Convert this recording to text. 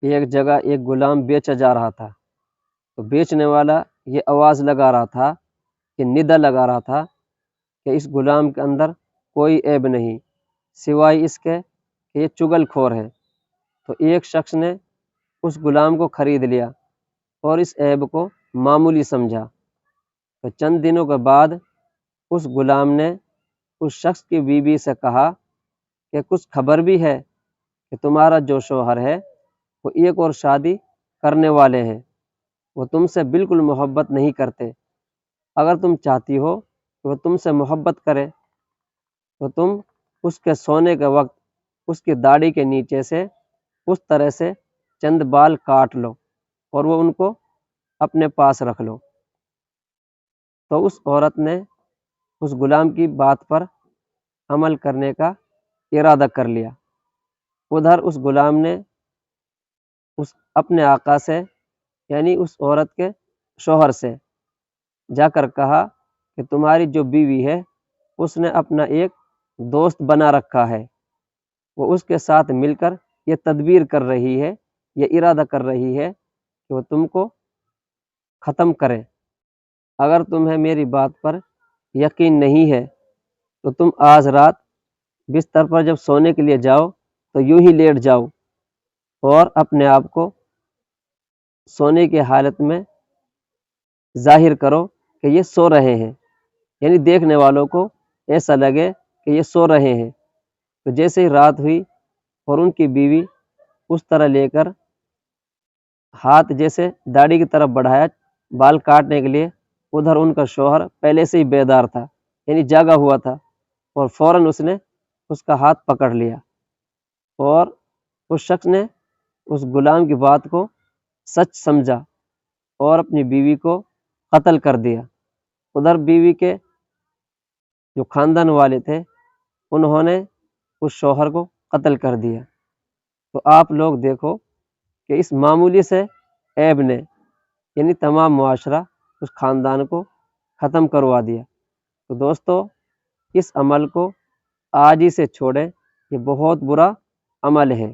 ایک جگہ ایک غلام بیچا جا رہا تھا، تو بیچنے والا یہ آواز لگا رہا تھا کہ ندا لگا رہا تھا کہ اس غلام کے اندر کوئی عیب نہیں سوائے اس کے کہ یہ چغل خور ہے۔ تو ایک شخص نے اس غلام کو خرید لیا اور اس عیب کو معمولی سمجھا۔ تو چند دنوں کے بعد اس غلام نے اس شخص کی بیوی سے کہا کہ کچھ خبر بھی ہے کہ تمہارا جو شوہر ہے وہ ایک اور شادی کرنے والے ہیں، وہ تم سے بالکل محبت نہیں کرتے، اگر تم چاہتی ہو کہ وہ تم سے محبت کرے تو تم اس کے سونے کے وقت اس کی داڑھی کے نیچے سے اس طرح سے چند بال کاٹ لو اور وہ ان کو اپنے پاس رکھ لو۔ تو اس عورت نے اس غلام کی بات پر عمل کرنے کا ارادہ کر لیا۔ ادھر اس غلام نے اپنے آقا سے یعنی اس عورت کے شوہر سے جا کر کہا کہ تمہاری جو بیوی ہے اس نے اپنا ایک دوست بنا رکھا ہے، وہ اس کے ساتھ مل کر یہ تدبیر کر رہی ہے، یہ ارادہ کر رہی ہے کہ وہ تم کو ختم کرے۔ اگر تمہیں میری بات پر یقین نہیں ہے تو تم آج رات بستر پر جب سونے کے لیے جاؤ تو یوں ہی لیٹ جاؤ اور اپنے آپ کو سونے کی حالت میں ظاہر کرو کہ یہ سو رہے ہیں، یعنی دیکھنے والوں کو ایسا لگے کہ یہ سو رہے ہیں۔ تو جیسے ہی رات ہوئی اور ان کی بیوی اس طرح لے کر ہاتھ جیسے داڑھی کی طرف بڑھایا بال کاٹنے کے لیے، ادھر ان کا شوہر پہلے سے ہی بیدار تھا یعنی جاگا ہوا تھا، اور فوراً اس نے اس کا ہاتھ پکڑ لیا اور اس شخص نے اس غلام کی بات کو سچ سمجھا اور اپنی بیوی کو قتل کر دیا۔ ادھر بیوی کے جو خاندان والے تھے انہوں نے اس شوہر کو قتل کر دیا۔ تو آپ لوگ دیکھو کہ اس معمولی سے عیب نے یعنی تمام معاشرہ اس خاندان کو ختم کروا دیا۔ تو دوستو اس عمل کو آج ہی سے چھوڑیں، یہ بہت برا عمل ہے۔